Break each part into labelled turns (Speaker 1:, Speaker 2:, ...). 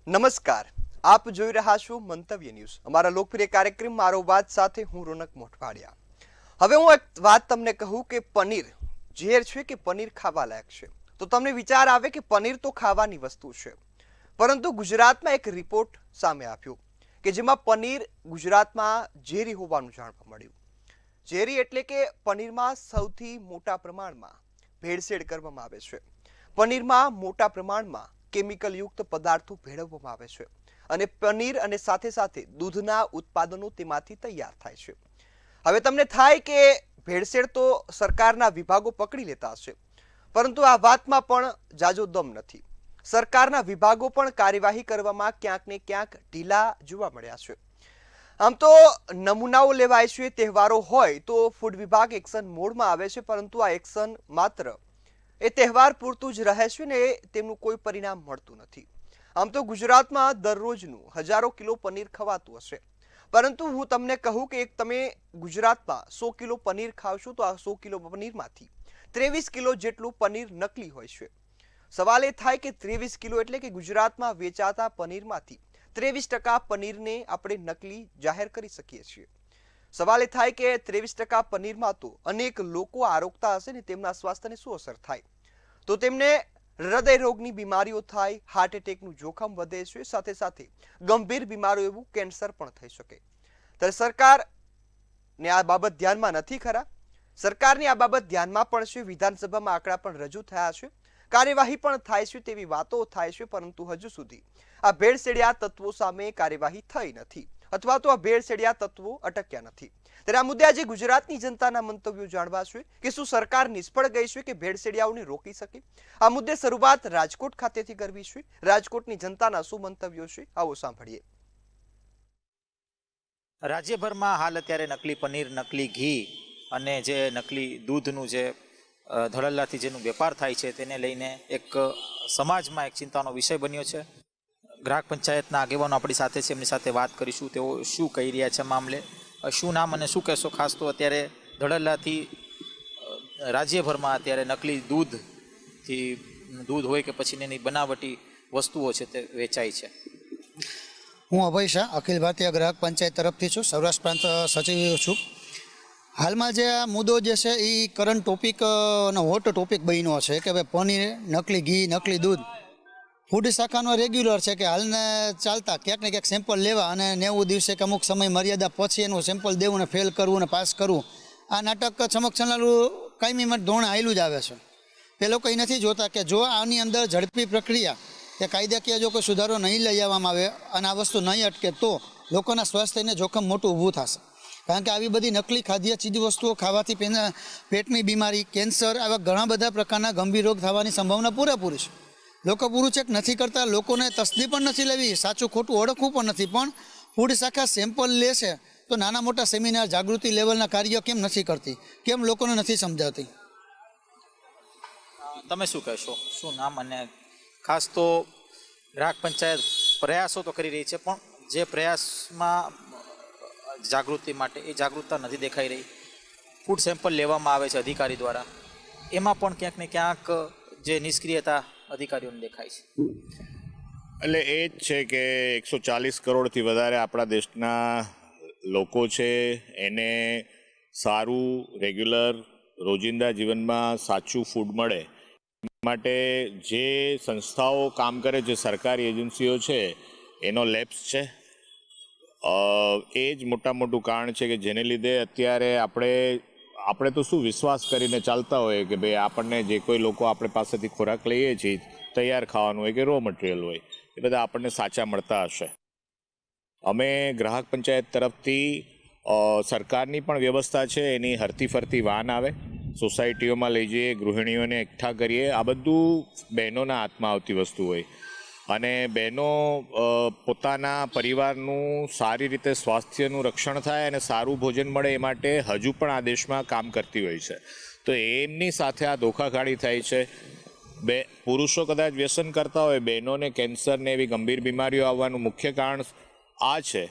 Speaker 1: નમસ્કાર, આપ જોઈ રહ્યા છો મંતવ્ય ન્યૂઝ, અમારા લોકપ્રિય કાર્યક્રમ મારો વાત સાથે હું રોનક મોટવાડિયા। હવે હું એક વાત તમને કહું કે પનીર ઝેર છે કે પનીર ખાવા લાયક છે, તો તમને વિચાર આવે કે પનીર તો ખાવાની વસ્તુ છે, પરંતુ ગુજરાતમાં એક રિપોર્ટ સામે આવ્યો કે જેમાં પનીર ગુજરાતમાં ઝેરી હોવાનું જાણવા મળ્યું। ઝેરી એટલે કે પનીરમાં સૌથી મોટા પ્રમાણમાં ભેળસેળ કરવામાં આવે છે। પનીરમાં મોટા પ્રમાણમાં કેમિકલ યુક્ત પદાર્થો ભેળવવામાં આવે છે અને પનીર અને સાથે સાથે દૂધના ઉત્પાદનો તેમાંથી તૈયાર થાય છે। હવે તમને થાય કે ભેળસેળ તો સરકારના વિભાગો પકડી લેતા હશે, પરંતુ આ વાતમાં પણ જાજો દમ નથી। સરકારના વિભાગો પણ કાર્યવાહી કરવામાં ક્યાંક ને ક્યાંક ઢીલા જોવા મળ્યા છે। આમ તો નમૂનાઓ લેવાય છે, તહેવારો હોય તો ફૂડ વિભાગ એક્શન મોડમાં આવે છે, પરંતુ આ એક્શન માત્ર એ તહેવાર પૂરતું જ રહે છે ને તેમનું કોઈ પરિણામ મળતું નથી। આમ તો ગુજરાતમાં દરરોજનું હજારો કિલો પનીર ખવાતું હશે, પરંતુ હું તમને કહું કે તમે ગુજરાતમાં 100 કિલો પનીર ખાવશો તો આ 100 કિલો પનીરમાંથી 23 કિલો જેટલું પનીર નકલી હોય છે। સવાલ એ થાય કે 23 કિલો એટલે કે ગુજરાતમાં વેચાતા પનીરમાંથી 23% પનીરને આપણે નકલી જાહેર કરી શકીએ છીએ। સવાલ એ થાય કે 23% પનીરમાં તો અનેક લોકો આરોગતા હશે ને તેમના સ્વાસ્થ્યને શું અસર થાય? તો તેમને હૃદય રોગની બીમારીઓ થાય, હાર્ટ એટેકનું જોખમ વધે છે, સાથે સાથે ગંભીર બીમારીઓ એવું કેન્સર પણ થઈ શકે। ત્યારે સરકારને આ બાબત ધ્યાનમાં નથી ખરા? સરકારની આ બાબત ધ્યાનમાં પણ છે, વિધાનસભામાં આંકડા પણ રજૂ થયા છે, કાર્યવાહી પણ થાય છે તેવી વાતો થાય છે, પરંતુ હજુ સુધી આ ભેળસેળિયા તત્વો સામે કાર્યવાહી થઈ નથી અથવા તો આ ભેળસેળિયા તત્વો અટક્યા નથી। ત્યારે આ મુદ્દે આજે ગુજરાતની જનતાના મંતવ્યો જાણવા છે કે શું સરકાર નિષ્ફળ ગઈ છે કે ભેળસેળિયાઓને રોકી શકે? આ મુદ્દે શરૂઆત રાજકોટ ખાતેથી કરવી છે। રાજકોટની જનતાના શું મંતવ્યો છે, આવો સાંભળીએ।
Speaker 2: રાજ્યભરમાં હાલ અત્યારે નકલી પનીર, નકલી ઘી અને જે નકલી દૂધનું જે ધડલ્લાથી જેનું વેપાર થાય છે તેને લઈને એક સમાજમાં એક ચિંતાનો વિષય બન્યો છે। ગ્રાહક પંચાયતના આગેવાનો આપણી સાથે છે, એમની સાથે વાત કરીશું, તેઓ શું કહી રહ્યા છે મામલે। શું નામ અને શું કહેશો? ખાસ તો અત્યારે ધડલ્લાથી રાજ્યભરમાં અત્યારે નકલી દૂધ હોય કે પછી એની બનાવટી વસ્તુઓ છે તે વેચાય છે।
Speaker 3: હું અભય શાહ, અખિલ ભારતીય ગ્રાહક પંચાયત તરફથી છું, સૌરાષ્ટ્ર પ્રાંત સચિવ છું। હાલમાં જે આ મુદ્દો જે છે એ કરંટ ટોપિક અને હોટ ટોપિક બન્યો છે કે ભાઈ પનીર, નકલી ઘી, નકલી દૂધ ફૂડ શાખાનો રેગ્યુલર છે કે હાલને ચાલતા ક્યાંક ને ક્યાંક સેમ્પલ લેવા અને 90 દિવસે કે અમુક સમય મર્યાદા પછી એનું સેમ્પલ દેવું ને ફેલ કરવું ને પાસ કરવું, આ નાટક ચમકચનાલું કાયમી ધોરણે હાલ્યું જ આવે છે। એ લોકો એ નથી જોતા કે જો આની અંદર ઝડપી પ્રક્રિયા કે કાયદાકીય જો કોઈ સુધારો નહીં લઈ આવવામાં આવે અને આ વસ્તુ નહીં અટકે તો લોકોના સ્વાસ્થ્યને જોખમ મોટું ઊભું થશે। કારણ કે આવી બધી નકલી ખાદ્ય ચીજ વસ્તુઓ ખાવાથી પેટની બીમારી, કેન્સર, આવા ઘણા બધા પ્રકારના ગંભીર રોગ થવાની સંભાવના પૂરેપૂરી છે। લોકો પૂરું ચેક નથી કરતા, લોકોને તસદી પણ નથી લેવી, સાચું ખોટું ઓળખવું પણ નથી, પણ ફૂડ શાખા સેમ્પલ લેશે તો નાના મોટા સેમિનાર, જાગૃતિ લેવલના કાર્યો કેમ નથી કરતી, કેમ લોકોને નથી સમજાવતી?
Speaker 2: તમે શું કહેશો? શું નામ? અને ખાસ તો ગ્રાહક પંચાયત પ્રયાસો તો કરી રહી છે, પણ જે પ્રયાસમાં જાગૃતિ માટે એ જાગૃતતા નથી દેખાઈ રહી। ફૂડ સેમ્પલ લેવામાં આવે છે અધિકારી દ્વારા, એમાં પણ ક્યાંક ને ક્યાંક જે નિષ્ક્રિયતા અધિકારીઓને દેખાય છે।
Speaker 4: એટલે એ જ છે કે 140 કરોડથી વધારે આપણા દેશના લોકો છે, એને સારું રેગ્યુલર રોજિંદા જીવનમાં સાચું ફૂડ મળે માટે જે સંસ્થાઓ કામ કરે છે, સરકારી એજન્સીઓ છે, એનો લેપ્સ છે। એ જ મોટું કારણ છે કે જેને લીધે અત્યારે આપણે તો શું વિશ્વાસ કરીને ચાલતા હોઈએ કે ભાઈ આપણને જે કોઈ લોકો આપણે પાસેથી ખોરાક લઈએ છીએ, તૈયાર ખાવાનું હોય કે રો મટીરિયલ હોય, એ બધા આપણને સાચા મળતા હશે। અમે ગ્રાહક પંચાયત તરફથી સરકારની પણ વ્યવસ્થા છે, એની હરતી ફરતી વાન આવે, સોસાયટીઓમાં લઈ જઈએ, ગૃહિણીઓને એકઠા કરીએ। આ બધું બહેનોના હાથમાં આવતી વસ્તુ હોય અને બહેનો પોતાના પરિવારનું સારી રીતે સ્વાસ્થ્યનું રક્ષણ થાય અને સારું ભોજન મળે એ માટે હજુ પણ આ દેશમાં કામ કરતી હોય છે। તો એમની સાથે આ ધોખાધડી થાય છે। પુરુષો કદાચ વ્યસન કરતા હોય, બહેનોને કેન્સર ને એવી ગંભીર બીમારીઓ આવવાનું મુખ્ય કારણ આ છે।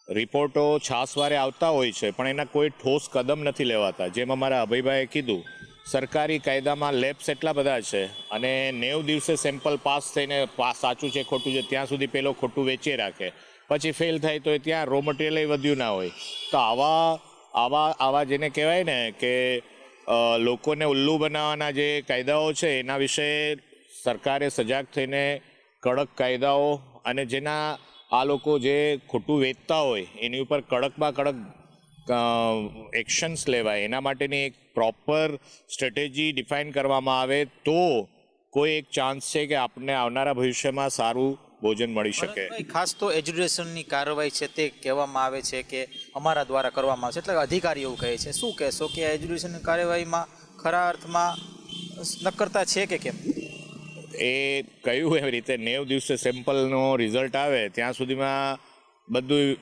Speaker 4: રિપોર્ટો છાસવારે આવતા હોય છે, પણ એના કોઈ ઠોસ કદમ નથી લેવાતા। જેમ અમારા અભયભાઈએ કીધું સરકારી કાયદામાં લેબ્સ એટલા બધા છે અને 90 દિવસે સેમ્પલ પાસ થઈને સાચું છે ખોટું છે ત્યાં સુધી પેલો ખોટું વેચી રાખે, પછી ફેલ થાય તો ત્યાં રો મટીરિયલ વધ્યું ના હોય. તો આવા જેને કહેવાય ને કે લોકોને ઉલ્લુ બનાવવાના જે કાયદાઓ છે એના વિશે સરકારે સજાગ થઈને કડક કાયદાઓ અને જેના આ લોકો જે ખોટું વેચતા હોય એની ઉપર કડકમાં કડક એક્શન્સ લેવાય, એના માટેની એક પ્રોપર સ્ટ્રેટેજી ડિફાઇન કરવામાં આવે તો કોઈ એક ચાન્સ છે કે આપણને આવનારા ભવિષ્યમાં સારું ભોજન મળી શકે.
Speaker 2: ખાસ તો એજ્યુકેશનની કાર્યવાહી છે તે કહેવામાં આવે છે કે અમારા દ્વારા કરવામાં આવે છે, એટલે અધિકારી એવું કહે છે. શું કહેશો કે એજ્યુકેશનની કાર્યવાહીમાં ખરા અર્થમાં નક્કરતા છે કે કેમ?
Speaker 4: એ કહ્યું એવી રીતે 90 દિવસે સેમ્પલનો રિઝલ્ટ આવે ત્યાં સુધીમાં બધું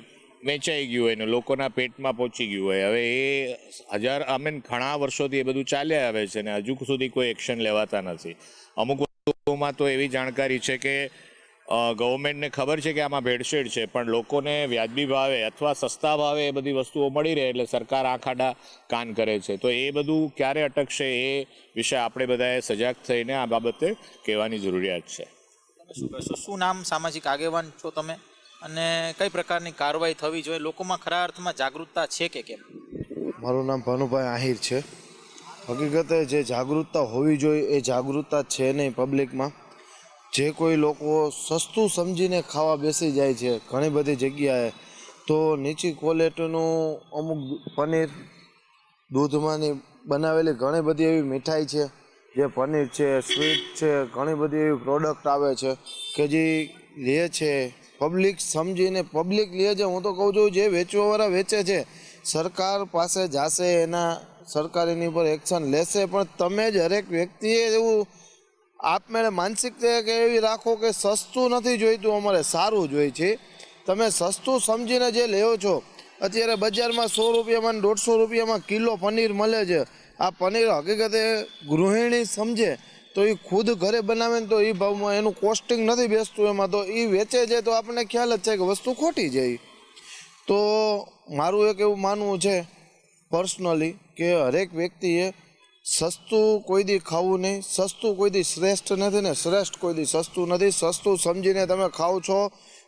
Speaker 4: વેચાઈ ગયું હોય ને લોકોના પેટમાં પહોંચી ગયું હોય. હવે એ ઘણા વર્ષોથી એ બધું ચાલ્યા આવે છે ને હજુ સુધી કોઈ એક્શન લેવાતા નથી. અમુક વસ્તુઓમાં તો એવી જાણકારી છે કે ગવર્મેન્ટને ખબર છે કે આમાં ભેળસેળ છે, પણ લોકોને વ્યાજબી ભાવે અથવા સસ્તા ભાવે એ બધી વસ્તુઓ મળી રહે એટલે સરકાર આંખ આડા કાન કરે છે. તો એ બધું ક્યારે અટકશે એ વિશે આપણે બધાએ સજાગ થઈને આ બાબતે કહેવાની જરૂરિયાત છે.
Speaker 2: શું કહેશો? શું નામ, સામાજિક આગેવાન છો તમે, અને કઈ પ્રકારની કાર્યવાહી થવી જોઈએ? લોકોમાં ખરા અર્થમાં જાગૃતતા છે કે કેમ?
Speaker 5: મારું નામ ભાનુભાઈ આહિર છે. હકીકતે જે જાગૃતતા હોવી જોઈએ એ જાગૃતતા છે નહીં પબ્લિકમાં. જે કોઈ લોકો સસ્તું સમજીને ખાવા બેસી જાય છે ઘણી બધી જગ્યાએ, તો નીચી ક્વોલિટીનું અમુક પનીર, દૂધમાંની બનાવેલી ઘણી બધી એવી મીઠાઈ છે, જે પનીર છે, સ્વીટ છે, ઘણી બધી એવી પ્રોડક્ટ આવે છે કે જે લે છે પબ્લિક સમજીને પબ્લિક લે છે. હું તો કહું છું જે વેચવાવાળા વેચે છે સરકાર પાસે જશે, એના સરકાર એની ઉપર એક્શન લેશે, પણ તમે જ હરેક વ્યક્તિએ એવું આપમેળે માનસિકતા કે એવી રાખો કે સસ્તું નથી જોઈતું, અમારે સારું જોઈએ છે. તમે સસ્તું સમજીને જે લેવો છો, અત્યારે બજારમાં 100 રૂપિયામાં 150 રૂપિયામાં કિલો પનીર મળે છે. આ પનીર હકીકતે ગૃહિણી સમજે તો એ ખુદ ઘરે બનાવે ને તો એ ભાવમાં એનું કોસ્ટિંગ નથી બેસતું એમાં, તો એ વેચે છે તો આપણને ખ્યાલ જ છે કે વસ્તુ ખોટી જાય. તો મારું એક એવું માનવું છે પર્સનલી કે હરેક વ્યક્તિએ સસ્તું કોઈ દી ખાવું નહીં. સસ્તું કોઈ દી શ્રેષ્ઠ નથી ને શ્રેષ્ઠ કોઈ દી સસ્તું નથી. સસ્તું સમજીને તમે ખાઓ છો,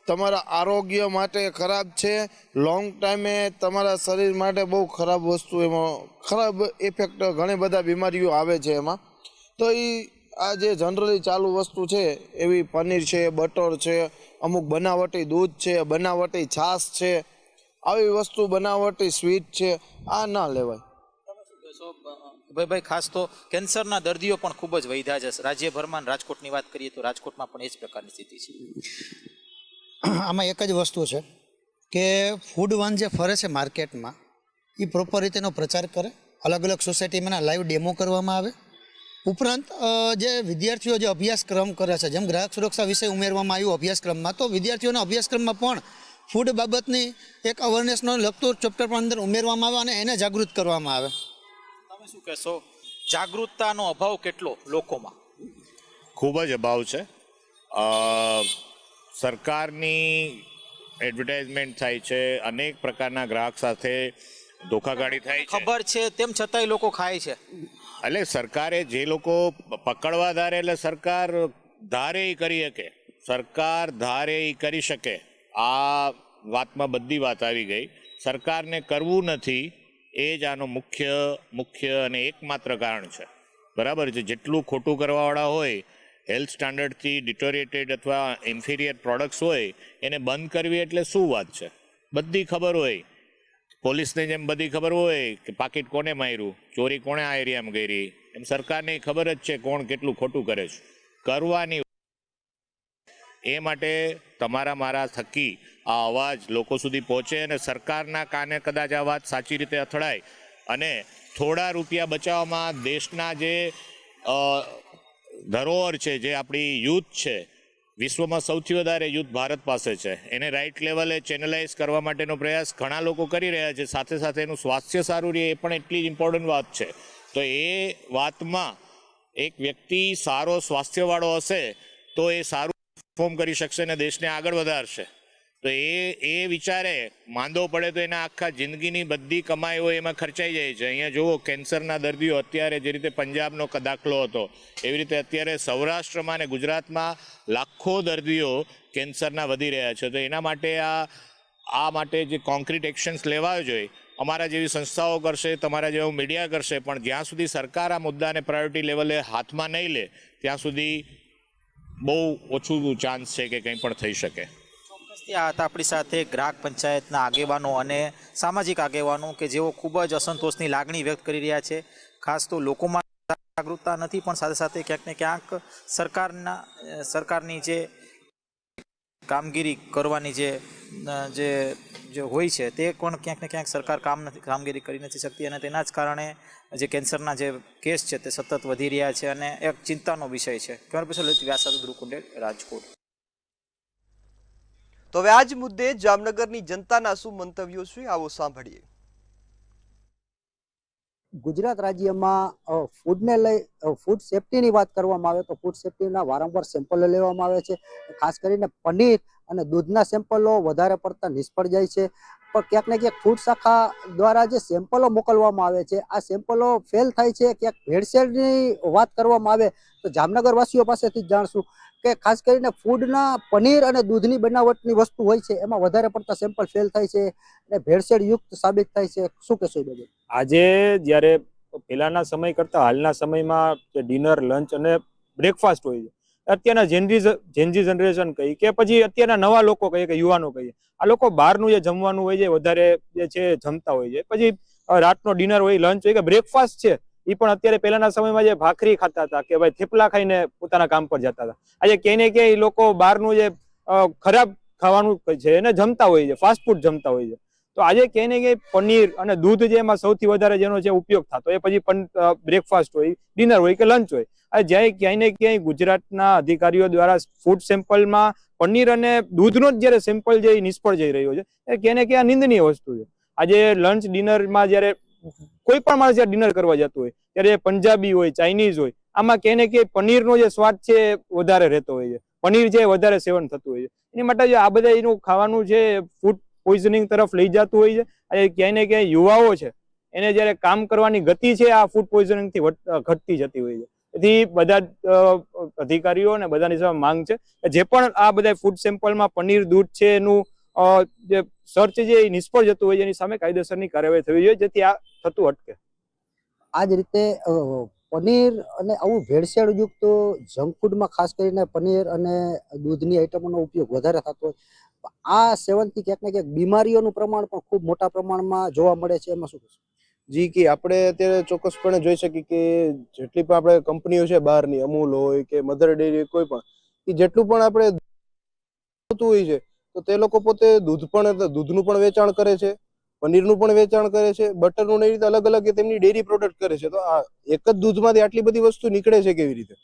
Speaker 5: તમારા આરોગ્ય માટે ખરાબ છે, લોંગ ટાઈમે તમારા શરીર માટે બહુ ખરાબ વસ્તુ, એમાં ખરાબ ઇફેક્ટ ઘણી બધા બીમારીઓ આવે છે એમાં. તો એ આ જે જનરલી ચાલુ વસ્તુ છે એવી પનીર છે, બટર છે, અમુક બનાવટી દૂધ છે, બનાવટી છાશ છે, આવી વસ્તુ બનાવટી સ્વીટ છે, આ ના લેવાય.
Speaker 2: ભાઈ ખાસ તો કેન્સરના દર્દીઓ પણ ખૂબ જ વધ્યા છે રાજ્યભરમાં. રાજકોટની વાત કરીએ તો રાજકોટમાં પણ એ જ પ્રકારની સ્થિતિ છે.
Speaker 3: આમાં એક જ વસ્તુ છે કે ફૂડ વન જે ફરે છે માર્કેટમાં એ પ્રોપર રીતેનો પ્રચાર કરે, અલગ અલગ સોસાયટીમાં લાઈવ ડેમો કરવામાં આવે. ઉપરાંત જે વિદ્યાર્થીઓ જે અભ્યાસક્રમ કરે છે, જેમ ગ્રાહક સુરક્ષા વિશે ઉમેરવામાં આવ્યું અભ્યાસક્રમમાં, તો વિદ્યાર્થીઓના અભ્યાસક્રમમાં પણ ફૂડ બાબતની એક અવેરનેસનો લગતું ચેપ્ટર પણ અંદર ઉમેરવામાં આવે અને એને જાગૃત કરવામાં આવે.
Speaker 2: તમે શું કહેશો, જાગૃતતાનો અભાવ કેટલો લોકોમાં?
Speaker 4: ખૂબ જ અભાવ છે. સરકારની એડવર્ટાઇઝમેન્ટ થાય છે, અનેક પ્રકારના ગ્રાહક સાથે ધોખાગાડી થાય છે,
Speaker 2: ખબર છે તેમ છતાંય લોકો ખાય છે.
Speaker 4: એટલે સરકારે જે લોકો પકડવા ધારે એટલે સરકાર ધારે એ કરી શકે, સરકાર ધારે એ કરી શકે. આ વાતમાં બધી વાત આવી ગઈ. સરકારને કરવું નથી એ જ આનો મુખ્ય અને એકમાત્ર કારણ છે. બરાબર છે. જેટલું ખોટું કરવાવાળા હોય, હેલ્થ સ્ટાન્ડર્ડથી ડિટોરિએટેડ અથવા ઇન્ફિરિયર પ્રોડક્ટ્સ હોય, એને બંધ કરવી એટલે શું વાત છે? બધી ખબર હોય, પોલીસને જેમ બધી ખબર હોય કે પાકીટ કોને માર્યું, ચોરી કોણે આ એરિયામાં કરી, એમ સરકારને ખબર જ છે કોણ કેટલું ખોટું કરે છે. કરવાની એ માટે તમારા મારા થકી આ અવાજ લોકો સુધી પહોંચે અને સરકારના કાને કદાચ આ વાત સાચી રીતે અથડાય અને થોડા રૂપિયા બચાવવામાં દેશના જે ધરોહર છે, જે આપણી યુથ છે, વિશ્વમાં સૌથી વધારે યુથ ભારત પાસે છે, એને રાઇટ લેવલે ચેનલાઇઝ કરવા માટેનો પ્રયાસ ઘણા લોકો કરી રહ્યા છે. સાથે સાથે એનું સ્વાસ્થ્ય સારું રહે એ પણ એટલી જ ઇમ્પોર્ટન્ટ વાત છે. તો એ વાતમાં એક વ્યક્તિ સારો સ્વાસ્થ્યવાળો હશે તો એ સારું પરફોર્મ કરી શકશે અને દેશને આગળ વધારશે. તો તો એ વિચારે માંદો પડે તો એના આખા જિંદગીની બધી કમાઈ હોય એમાં ખર્ચાઈ જાય છે. અહીંયા જુઓ કેન્સરના દર્દીઓ અત્યારે જે રીતે પંજાબનો દાખલો હતો એવી રીતે અત્યારે સૌરાષ્ટ્રમાં અને ગુજરાતમાં લાખો દર્દીઓ કેન્સરના વધી રહ્યા છે. તો એના માટે આ માટે જે કોન્ક્રીટ એક્શન્સ લેવા જોઈએ અમારા જેવી સંસ્થાઓ કરશે, તમારા જેવું મીડિયા કરશે, પણ જ્યાં સુધી સરકાર આ મુદ્દાને પ્રાયોરિટી લેવલે હાથમાં નહીં લે ત્યાં સુધી બહુ ઓછું ચાન્સ છે કે કંઈ પણ થઈ શકે.
Speaker 2: આ હતા આપણી સાથે ગ્રાહક પંચાયતના આગેવાનો અને સામાજિક આગેવાનો કે જેઓ ખૂબ જ અસંતોષની લાગણી વ્યક્ત કરી રહ્યા છે. ખાસ તો લોકોમાં જાગૃતતા નથી, પણ સાથે સાથે ક્યાંક ને ક્યાંક સરકારની જે કામગીરી કરવાની જે હોય છે તે પણ ક્યાંક ને ક્યાંક સરકાર કામગીરી કરી નથી શકતી, અને તેના જ કારણે જે કેન્સરના જે કેસ છે તે સતત વધી રહ્યા છે અને એક ચિંતાનો વિષય છે. કેમેરા પર્સન લલિત વ્યાસ સાથે ધ્રુવ કુંડેર, રાજકોટ.
Speaker 1: તો હવે આ જ મુદ્દે જામનગરની જનતાના શું મંતવ્યો છે, આવો સાંભળીએ.
Speaker 6: ગુજરાત રાજ્યમાં ફૂડ સેફ્ટીની વાત કરવામાં આવે તો ફૂડ સેફ્ટીના વારંવાર સેમ્પલો લેવામાં આવે છે. ખાસ કરીને પનીર અને દૂધના સેમ્પલો વધારે પડતા નિષ્ફળ જાય છે. પણ ક્યાંક ને ક્યાંક ફૂડ શાખા દ્વારા જે સેમ્પલો મોકલવામાં આવે છે આ સેમ્પલો ફેલ થાય છે. ક્યાંક ભેળસેળની વાત કરવામાં આવે તો જામનગર વાસીઓ પાસેથી જ જાણશું કે ખાસ કરીને ફૂડના પનીર અને દૂધની બનાવટની વસ્તુ હોય છે એમાં વધારે પડતા સેમ્પલ ફેલ થાય છે અને ભેળસેળ યુક્ત સાબિત થાય છે. શું કહેશો એ બાબતે?
Speaker 7: આજે જ્યારે પહેલાના સમય કરતાં હાલના સમયમાં જે ડિનર, લંચ અને બ્રેકફાસ્ટ હોય છે, અત્યારના જેનજી જનરેશન કહીએ કે પછી અત્યારના નવા લોકો કહીએ કે યુવાનો કહીએ, આ લોકો બહારનું જે જમવાનું હોય છે વધારે જે છે જમતા હોય છે. પછી રાતનો ડિનર હોય, લંચ હોય કે બ્રેકફાસ્ટ છે એ પણ અત્યારે પહેલાના સમયમાં જે ભાખરી ખાતા હતા કે ભાઈ થેપલા ખાઈને પોતાના કામ પર જતા હતા, આજે ક્યાંય ને ક્યાંય લોકો બહારનું જે ખરાબ ખાવાનું છે એને જમતા હોય છે, ફાસ્ટ ફૂડ જમતા હોય છે. તો આજે ક્યાંય ને ક્યાંય પનીર અને દૂધ જે એમાં સૌથી વધારે જેનો છે ઉપયોગ થતો, એ પછી બ્રેકફાસ્ટ હોય, ડિનર હોય કે લંચ હોય. જ્યારે ક્યાંય ને ક્યાંય ગુજરાતના અધિકારીઓ દ્વારા ફૂડ સેમ્પલમાં પનીર અને દૂધનો જ જ્યારે સેમ્પલ જે નિષ્ફળ જઈ રહ્યો છે એ ક્યાંય ને ક્યાં નિંદનીય વસ્તુ છે. આજે લંચ ડિનરમાં જ્યારે કોઈ પણ માણસ જ્યારે ડિનર કરવા જતું હોય ત્યારે પંજાબી હોય, ચાઇનીઝ હોય, આમાં ક્યાંય ને ક્યાંય પનીરનો જે સ્વાદ છે વધારે રહેતો હોય છે, પનીર છે વધારે સેવન થતું હોય છે. એની માટે જે આ બધા એનું ખાવાનું છે ફૂડ પોઈઝનિંગ તરફ લઈ જતું હોય છે. આજે ક્યાંય ને ક્યાંય યુવાઓ છે એને જ્યારે કામ કરવાની ગતિ છે આ ફૂડ પોઈઝનિંગથી ઘટતી જતી હોય છે. તેથી બધા અધિકારીઓ અને બધાની સામે માંગ છે કે જે પણ આ બધા ફૂડ સેમ્પલમાં પનીર, દૂધ છે એનું જે સર્ચ છે એ નિષ્ફળ જતું હોય છે એની સામે કાયદેસરની કાર્યવાહી થવી જોઈએ જેથી આ થતું અટકે.
Speaker 6: આ જ રીતે પનીર અને આવું ભેળસેળયુક્ત જંક ફૂડમાં ખાસ કરીને પનીર અને દૂધની આઈટમોનો ઉપયોગ વધારે થતો હોય, આ સેવનથી ક્યાંક ને ક્યાંક બીમારીઓનું પ્રમાણ પણ ખૂબ મોટા પ્રમાણમાં જોવા મળે છે. એમાં શું કહેશો?
Speaker 5: જી કે આપણે અત્યારે ચોક્કસપણે જોઈ શકીએ કે જેટલી પણ આપણે કંપનીઓ છે બહારની, અમૂલ હોય કે મધર ડેરી, કોઈ પણ એ જેટલું પણ આપણે થતું હોય છે તો તે લોકો પોતે દૂધનું પણ વેચાણ કરે છે, પનીરનું પણ વેચાણ કરે છે, બટરનું એ રીતે અલગ અલગ તેમની ડેરી પ્રોડક્ટ કરે છે. તો આ એક જ દૂધમાંથી આટલી બધી વસ્તુ નીકળે છે કેવી રીતે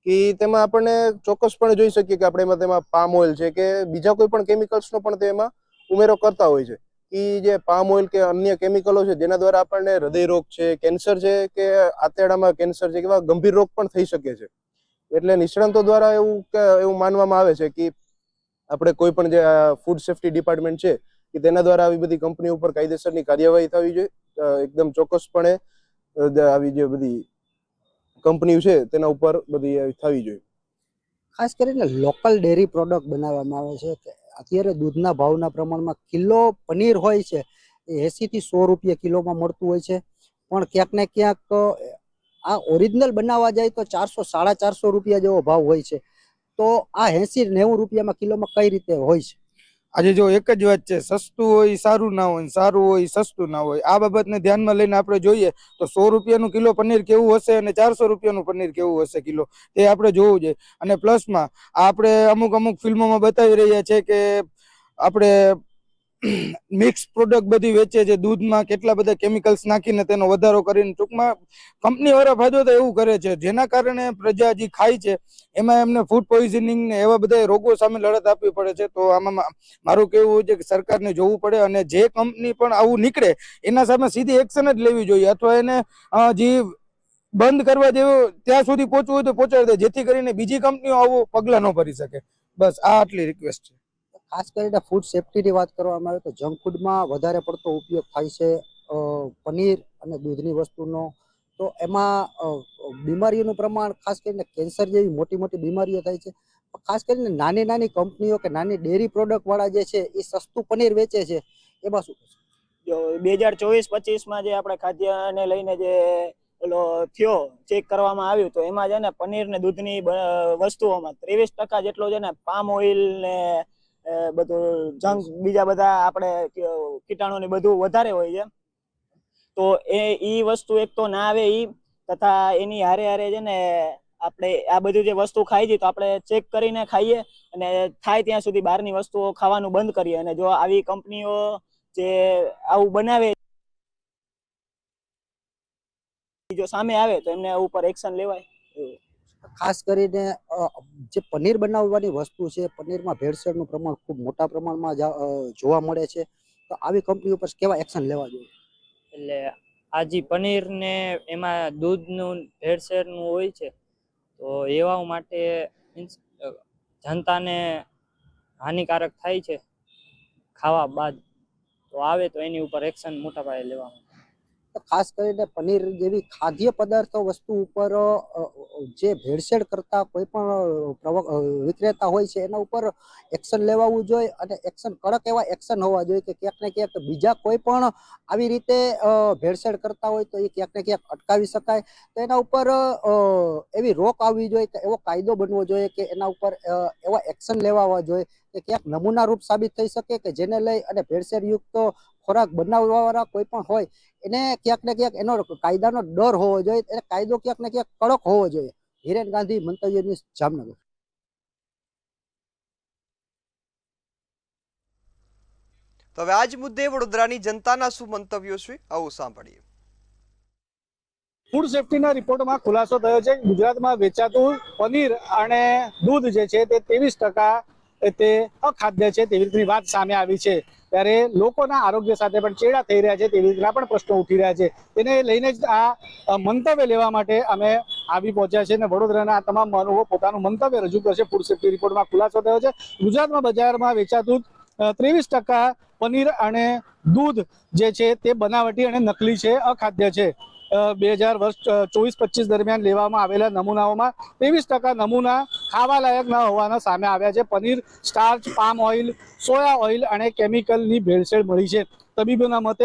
Speaker 5: કે તેમાં આપણને ચોક્કસપણે જોઈ શકીએ કે આપણે તેમાં પામ ઓઇલ છે કે બીજા કોઈ પણ કેમિકલ્સનો પણ તેમાં ઉમેરો કરતા હોય છે. કે જે પામ ઓઇલ કે અન્ય કેમિકલો છે જેના દ્વારા આપણને હૃદય રોગ છે, કેન્સર છે કે આંતરડામાં કેન્સર છે, એવા ગંભીર રોગ પણ થઈ શકે છે. એટલે નિષ્ણાંતો દ્વારા એવું માનવામાં આવે છે કે આપણે કોઈ પણ જે ફૂડ સેફ્ટી ડિપાર્ટમેન્ટ છે કે તેના દ્વારા આવી બધી કંપનીઓ ઉપર કાયદેસરની કાર્યવાહી થવી જોઈએ. એકદમ ચોક્કસપણે આવી જે બધી કંપનીઓ છે તેના ઉપર બધી થવી જોઈએ.
Speaker 6: ખાસ કરીને લોકલ ડેરી પ્રોડક્ટ બનાવવામાં આવે છે. અત્યારે દૂધના ભાવના પ્રમાણમાં કિલો પનીર હોય છે એ 80 થી 100 રૂપિયા કિલોમાં મળતું હોય છે, પણ ક્યાંક ને ક્યાંક આ ઓરિજિનલ બનાવવા જાય તો 400-450 રૂપિયા જેવો ભાવ હોય છે. તો આ 80-90 રૂપિયામાં કિલોમાં કઈ રીતે હોય છે?
Speaker 8: આજે જો એક જ વાત છે, સસ્તું હોય સારું ના હોય, સારું હોય સસ્તું ના હોય. આ બાબતને ધ્યાનમાં લઈને આપણે જોઈએ તો 100 રૂપિયાનું કિલો પનીર કેવું હશે અને 400 રૂપિયાનું પનીર કેવું હશે કિલો, તે આપણે જોવું જોઈએ. અને પ્લસમાં આપણે અમુક ફિલ્મોમાં બતાવી રહ્યા છે કે આપણે મિક્સ પ્રોડક્ટ બધી વેચે છે, દૂધમાં કેટલા બધા કેમિકલ્સ નાખીને તેનો વધારો કરીને, ટૂંકમાં કંપની વાળા ફાયદો તો એવું કરે છે જેના કારણે પ્રજા જે ખાય છે એમાં એમને ફૂડ પોઈઝનિંગ ને એવા બધા રોગો સામે લડત આપવી પડે છે. તો આમાં મારું કહેવું છે કે સરકારને જોવું પડે અને જે કંપની પણ આવું નીકળે એના સામે સીધી એક્શન જ લેવી જોઈએ, અથવા એને જે બંધ કરવા જેવું ત્યાં સુધી પહોંચવું હોય તો પહોંચાડી દે, જેથી કરીને બીજી કંપનીઓ આવું પગલાં ન ભરી શકે. બસ આ આટલી રિક્વેસ્ટ છે.
Speaker 6: ખાસ કરીને ફૂડ સેફ્ટીની વાત કરવામાં આવે તો જંક ફૂડમાં વધારે પડતો ઉપયોગ થાય છે પનીર અને દૂધની વસ્તુનો. તો એમાં બીમારીઓનું પ્રમાણ ખાસ કરીને કેન્સર જેવી મોટી મોટી બીમારીઓ થાય છે. ખાસ કરીને નાની નાની કંપનીઓ કે નાની ડેરી પ્રોડક્ટવાળા જે છે એ સસ્તું પનીર વેચે છે, એમાં શું કહેશો?
Speaker 9: જો 2024-25માં જે આપણે ખાદ્યને લઈને જે ઓલો થયો ચેક કરવામાં આવ્યું તો એમાં છે ને પનીર ને દૂધની વસ્તુઓમાં 23% જેટલો છે ને પામ ઓઇલ ને બધું જંક બીજા બધા આપણે કીટાણુની બધું વધારે હોય છે. તો એ વસ્તુ એક તો ના આવે ઈ, તથા એની હારે હારે છે ને આપણે આ બધું જે વસ્તુ ખાઈ છે તો આપણે ચેક કરીને ખાઈએ અને થાય ત્યાં સુધી બહારની વસ્તુઓ ખાવાનું બંધ કરીએ. અને જો આવી કંપનીઓ જે આવું બનાવે જો સામે આવે તો એમને ઉપર એક્શન લેવાય.
Speaker 6: ખાસ કરીને જે પનીર બનાવવાની વસ્તુ છે, પનીરમાં ભેળસેળનું પ્રમાણ ખૂબ મોટા પ્રમાણમાં જોવા મળે છે. તો આવી કંપનીઓ પર કેવા એક્શન લેવા જોઈએ?
Speaker 10: એટલે આ જે પનીર ને એમાં દૂધનું ભેળસેળનું હોય છે તો એવા માટે જનતાને હાનિકારક થાય છે ખાવા બાદ, તો આવે તો એની ઉપર એક્શન મોટા પાયે લેવામાં.
Speaker 6: ખાસ કરીને પનીર જેવી ખાદ્ય પદાર્થો વસ્તુ ઉપર જે ભેળસેળ કરતા કોઈ પણ વિક્રેતા હોય છે એના ઉપર એક્શન લેવાવું જોઈએ અને એક્શન કડક એવા એક્શન હોવા જોઈએ કે ક્યાંક ને ક્યાંક બીજા કોઈ પણ આવી રીતે ભેળસેળ કરતા હોય તો એ ક્યાંક ને ક્યાંક અટકાવી શકાય. તો એના ઉપર એવી રોક આવવી જોઈએ કે એવો કાયદો બનવો જોઈએ કે એના ઉપર એવા એક્શન લેવા જોઈએ કે ક્યાંક નમૂના રૂપ સાબિત થઈ શકે કે જેને લઈ અને ભેળસેળયુક્ત ખોરાક બનાવવાવાળા કોઈ પણ હોય એને ક્યાંક ને ક્યાંક એનો કાયદાનો ડર હોવો જોઈએ, એને કાયદો ક્યાંક ને ક્યાંક કડક હોવો જોઈએ. હિરેન ગાંધી, મંતવ્ય ન્યૂઝ, જામનગર.
Speaker 1: તો હવે આજ મુદ્દે વડોદરાની જનતાના શું મંતવ્યો છે, આવું સાંભળીએ.
Speaker 11: ફૂડ સેફ્ટીના રિપોર્ટમાં ખુલાસો થયો છે કે ગુજરાતમાં વેચાતું પનીર અને દૂધ જે છે તે 23% તે અખાદ્ય છે તેવી રીતની વાત સામે આવી છે. ત્યારે લોકોના આરોગ્ય સાથે પણ ચેડા થઈ રહ્યા છે તેવી રીતના પણ પ્રશ્નો ઉઠી રહ્યા છે. તેને લઈને જ આ મંતવ્ય લેવા માટે અમે આવી પહોંચ્યા છે અને વડોદરાના તમામ મહાનુભાવો પોતાનું મંતવ્ય રજૂ કરશે. ફૂડ સેફ્ટી રિપોર્ટમાં ખુલાસો થયો છે ગુજરાતમાં બજારમાં વેચાતું 23% પનીર અને દૂધ જે છે તે બનાવટી અને નકલી છે, અખાદ્ય છે. 2024-25 દરમિયાન લેવામાં આવેલા નમૂનાઓમાં 23% નમૂના ખાવા લાયક ન હોવાના સામે આવ્યા છે. Paneer starch, palm oil, soya oil અને કેમિકલની ભેળસેળ મળી છે. તબીબોના મતે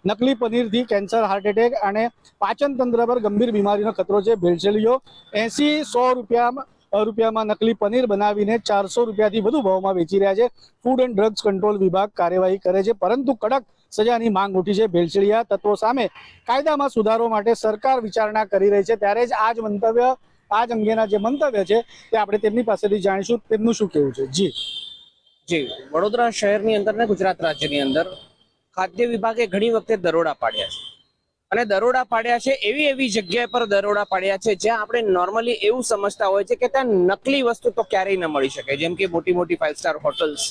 Speaker 11: નકલી પનીરથી કેન્સર, હાર્ટ એટેક અને પાચન તંત્ર પર ગંભીર બીમારીનો ખતરો છે. ભેળસેળીઓ 80-100 રૂપિયામાં નકલી પનીર બનાવીને 400 રૂપિયાથી વધુ ભાવમાં વેચી રહ્યા છે. ફૂડ એન્ડ ડ્રગ્સ કંટ્રોલ વિભાગ કાર્યવાહી કરે છે, પરંતુ કડક સજાની માંગ ઉઠી છે. ભેળસેળિયા તત્વો સામે કાયદામાં સુધારો માટે સરકાર વિચારણા કરી રહી છે. ત્યારે જ આજ અંગેના જે મંતવ્ય છે તે આપણે તેમની પાસેથી જાણીશું તેમનું શું કહેવું છે.
Speaker 12: જી વડોદરા શહેરની અંદર ને ગુજરાત રાજ્યની અંદર ખાદ્ય વિભાગે ઘણી વખતે દરોડા પાડ્યા છે અને દરોડા પાડ્યા છે એવી જગ્યા પર દરોડા પાડ્યા છે જ્યાં આપણે નોર્મલી એવું સમજતા હોય છે કે ત્યાં નકલી વસ્તુ તો ક્યારેય ન મળી શકે. જેમ કે મોટી 5 સ્ટાર હોટલ્સ,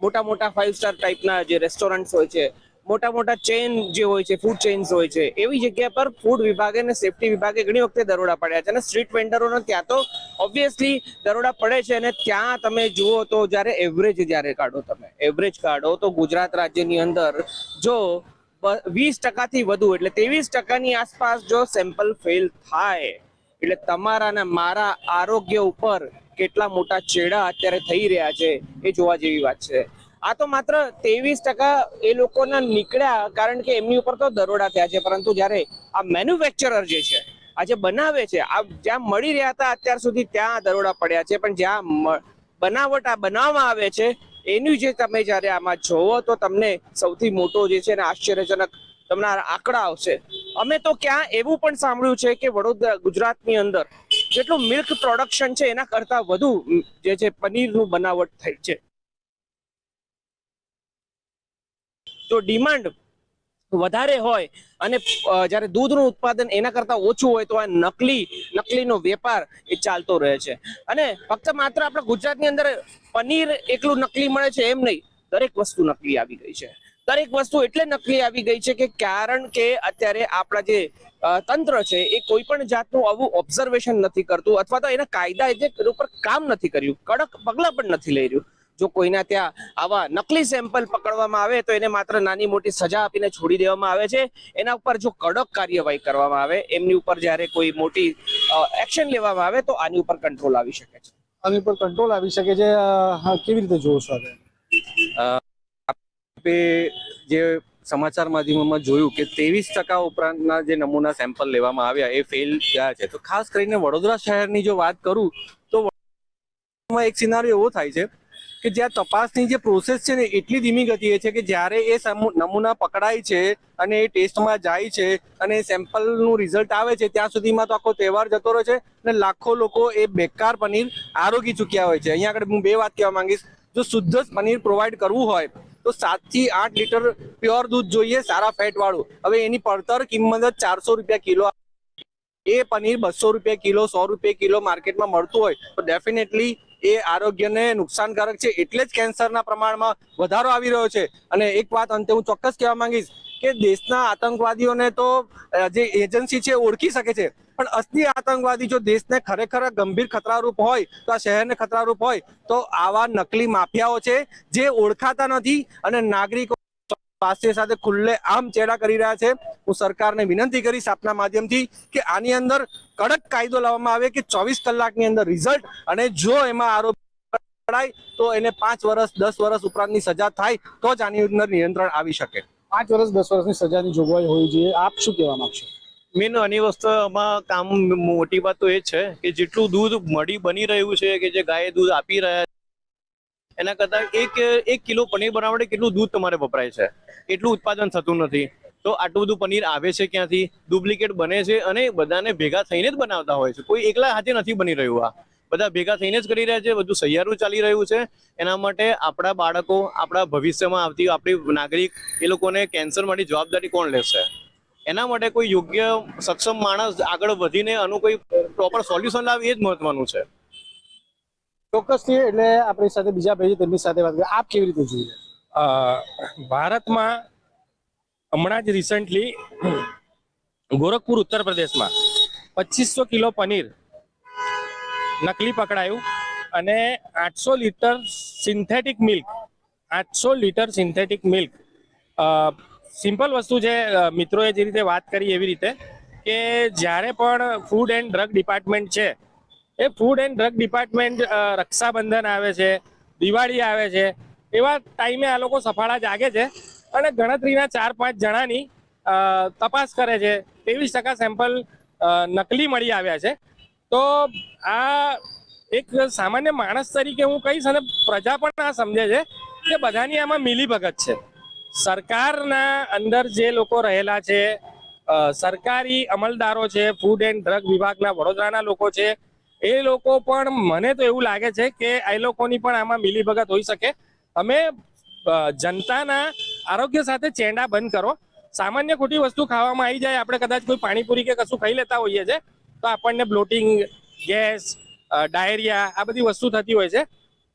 Speaker 12: મોટા 5 સ્ટાર ટાઈપના જે રેસ્ટોરન્ટ્સ હોય છે, મોટા ચેઇન જે હોય છે, ફૂડ ચેઇન્સ હોય છે, એવી જગ્યા પર ફૂડ વિભાગે અને સેફટી વિભાગે ઘણી વખતે દરોડા પાડ્યા છે. અને સ્ટ્રીટ વેન્ડરોને ત્યાં તો ઓબ્વિયસલી દરોડા પડે છે. અને ત્યાં તમે જુઓ તો જ્યારે એવરેજ કાઢો તો ગુજરાત રાજ્યની અંદર જો 20%થી વધુ એટલે 23%ની આસપાસ જો સેમ્પલ ફેલ થાય એટલે તમારા ને મારા આરોગ્ય ઉપર કેટલા મોટા ચેડા અત્યારે થઈ રહ્યા છે એ જોવા જેવી વાત છે. આ તો માત્ર 23% એ લોકોના નીકળ્યા કારણ કે એમની ઉપર તો દરોડા થયા છે, પરંતુ જ્યારે આ મેન્યુફેક્ચરર જે છે, આ જે બનાવે છે, આ જ્યાં મળી રહ્યા હતા અત્યાર સુધી ત્યાં દરોડા પડ્યા છે, પણ જ્યાં બનાવવામાં આવે છે એનું જે તમે જ્યારે આમાં જોવો તો તમને સૌથી મોટો જે છે ને આશ્ચર્યજનક તમને આંકડા આવશે. અમે તો ક્યાં એવું પણ સાંભળ્યું છે કે વડોદરા ગુજરાતની અંદર જેટલું મિલ્ક પ્રોડક્શન છે એના કરતા વધુ જે છે પનીરનું બનાવટ થઈ છે. તો ડિમાન્ડ વધારે હોય અને જ્યારે દૂધનું ઉત્પાદન એના કરતા ઓછું હોય તો આ નકલીનો વેપાર એ ચાલતો રહે છે. અને ફક્ત માત્ર આપણા ગુજરાતની અંદર પનીર એકલું નકલી મળે છે એમ નહીં, દરેક વસ્તુ નકલી આવી ગઈ છે. દરેક વસ્તુ એટલે નકલી આવી ગઈ છે કે કારણ કે અત્યારે આપણા જે તંત્ર છે એ કોઈ પણ જાતનું આવું ઓબ્ઝર્વેશન નથી કરતું અથવા તો એના કાયદા ઉપર કામ નથી કર્યું, કડક પગલા પણ નથી લઈ રહ્યું. જો કોઈના ત્યાં આવા નકલી સેમ્પલ પકડવામાં આવે તો એને માત્ર નાની મોટી સજા આપીને છોડી દેવામાં આવે છે. એના ઉપર જો કડક કાર્યવાહી કરવામાં આવે, એમની ઉપર જ્યારે કોઈ મોટી એક્શન લેવામાં આવે તો આની ઉપર કંટ્રોલ આવી શકે છે.
Speaker 11: આની ઉપર કંટ્રોલ આવી શકે છે. કેવી રીતે જોવો છો હવે?
Speaker 13: આપણે જે સમાચાર માધ્યમોમાં જોયું કે 23% ઉપરાંતના જે નમૂના સેમ્પલ લેવામાં આવ્યા એ ફેલ ગયા છે. તો ખાસ કરીને વડોદરા શહેરની જો વાત કરું તો એક સિનારિયો એવો થાય છે કે જ્યાં તપાસની જે પ્રોસેસ છે ને એટલી ધીમી ગતિએ છે કે જ્યારે એ નમૂના પકડાય છે અને એ ટેસ્ટમાં જાય છે અને સેમ્પલનું રિઝલ્ટ આવે છે ત્યાં સુધીમાં તો આખો તહેવાર જતો રહે છે અને લાખો લોકો એ બેકાર પનીર આરોગી ચૂક્યા હોય છે. અહીંયા આગળ હું 2 વાત કહેવા માંગીશ. જો શુદ્ધ પનીર પ્રોવાઈડ કરવું હોય તો 7 થી 8 લીટર પ્યોર દૂધ જોઈએ, સારા ફેટ વાળું. હવે એની પડતર કિંમત જ 400 રૂપિયા કિલો. એ પનીર 200 રૂપિયા કિલો, 100 રૂપિયા કિલો માર્કેટમાં મળતું હોય તો ડેફિનેટલી એ આરોગ્યને નુકસાનકારક છે. એટલે જ કેન્સરના પ્રમાણમાં વધારો આવી રહ્યો છે. અને એક વાત અંતે હું ચોક્કસ કહેવા માંગીશ કે દેશના આતંકવાદીઓને તો જે એજન્સી છે ઓળખી શકે છે, પણ અસલી આતંકવાદી જો દેશને ખરેખર ગંભીર ખતરારૂપ હોય તો આ શહેરને ખતરારૂપ હોય તો આવા નકલી માફિયાઓ છે જે ઓળખાતા નથી અને નાગરિકો સ્વાસ્થ્ય સાથે ખુલ્લે આમ ચેડા કરી રહ્યા છે. હું સરકારને વિનંતી કરીશ આપના માધ્યમથી કે આની અંદર કડક કાયદો લાવવામાં આવે કે 24 કલાકની અંદર રિઝલ્ટ, અને જો એમાં આરોપી પકડાય તો એને 5 વર્ષ 10 વર્ષ ઉપરાંતની સજા થાય તો જ આની અંદર નિયંત્રણ આવી શકે.
Speaker 11: 5 વર્ષ 10 વર્ષની સજાની જોગવાઈ હોવી જોઈએ. આપ શું કહેવા માંગશો?
Speaker 13: મેન આની વસ્તુમાં કામ મોટી વાત તો એ છે કે જેટલું દૂધ બની રહ્યું છે કે જે ગાય દૂધ આપી રહ્યા છે એના કરતાં એક કિલો પનીર બનાવવા માટે કેટલું દૂધ તમારે વપરાય છે, એટલું ઉત્પાદન થતું નથી. તો આટલું બધું પનીર આવે છે ક્યાંથી? ડુપ્લિકેટ બને છે અને બધાને ભેગા થઈને જ બનાવતા હોય છે. કોઈ એકલા હાથે નથી બની રહ્યું. આ બધા ભેગા થઈને જ કરી રહ્યા છે. બધું સહિયારું ચાલી રહ્યું છે. એના માટે આપણા બાળકો, આપણા ભવિષ્યમાં આવતી આપણી નાગરિક, એ લોકોને કેન્સર માટે જવાબદારી કોણ લેશે? એના માટે કોઈ યોગ્ય સક્ષમ માણસ આગળ વધીને આનું કોઈ પ્રોપર સોલ્યુશન લાવે એ જ મહત્વનું છે.
Speaker 11: ચોક્કસથી. એટલે આપણી સાથે બીજા ભાઈ તેમની સાથે વાત કરીએ. આપ કેવી રીતે જોઈએ?
Speaker 14: ભારતમાં હમણાં જ રિસન્ટલી ગોરખપુર ઉત્તર પ્રદેશમાં 2500 કિલો પનીર નકલી પકડાયું અને 800 લીટર સિન્થેટિક મિલ્ક. સિમ્પલ વસ્તુ છે. મિત્રોએ જે રીતે વાત કરી એવી રીતે કે જ્યારે પણ ફૂડ એન્ડ ડ્રગ ડિપાર્ટમેન્ટ છે એ food and drug department Rakshabandhan આવે છે, દિવાળી આવે છે, એવા ટાઈમે આ લોકો સફાળા જાગે છે અને ગણતરીના 4-5 જણાની તપાસ કરે છે. 23% સેમ્પલ નકલી મળી આવ્યા છે. તો આ એક સામાન્ય માણસ તરીકે હું કહીશ અને પ્રજા પણ આ સમજે છે કે બધાની આમાં મિલીભગત છે. સરકારના અંદર જે લોકો રહેલા છે, સરકારી અમલદારો છે, ફૂડ એન્ડ ડ્રગ વિભાગના વડોદરાના લોકો છે, એ લોકો પણ મને તો એવું લાગે છે કે એ લોકોની પણ આમાં મિલીભગત હોઈ શકે. અમે જનતાના આરોગ્ય સાથે ચેંડા બંધ કરો. સામાન્ય ખોટી વસ્તુ ખાવામાં આવી જાય, આપણે કદાચ કોઈ પાણીપુરી કે કશું ખાઈ લેતા હોઈએ છે તો આપણને બ્લોટિંગ, ગેસ, ડાયરિયા આ બધી વસ્તુ થતી હોય છે.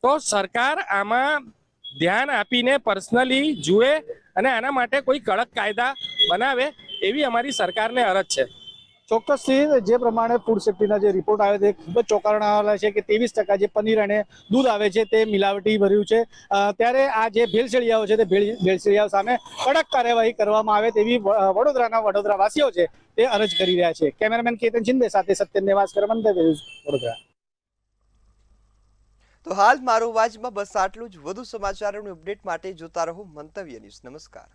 Speaker 14: તો સરકાર આમાં ધ્યાન આપીને પર્સનલી જુએ અને આના માટે કોઈ કડક કાયદા બનાવે એવી અમારી સરકારને અરજ છે.
Speaker 11: ચોક્કસથી જે પ્રમાણે ફૂડ સેફ્ટીના જે રિપોર્ટ આવે છે ખૂબ જ ચોંકાવનારા છે કે 23% જે પનીર અને દૂધ આવે છે તે મિલાવટી ભર્યું છે. ત્યારે આ જે ભેળસેળિયાઓ છે તે ભેળસેળિયાઓ સામે કડક કાર્યવાહી કરવામાં આવે તેવી વડોદરા વાસીઓ છે તે અરજ કરી રહ્યા છે. કેમેરામેન કેતન શિંદે સાથે સત્યન નેવાસકર, મંતવ્ય ન્યૂઝ, વડોદરા.
Speaker 1: તો હાલ મારો અવાજમાં બસ આટલું જ. વધુ સમાચારોનું અપડેટ માટે જોતા રહો મંતવ્ય ન્યૂઝ. નમસ્કાર.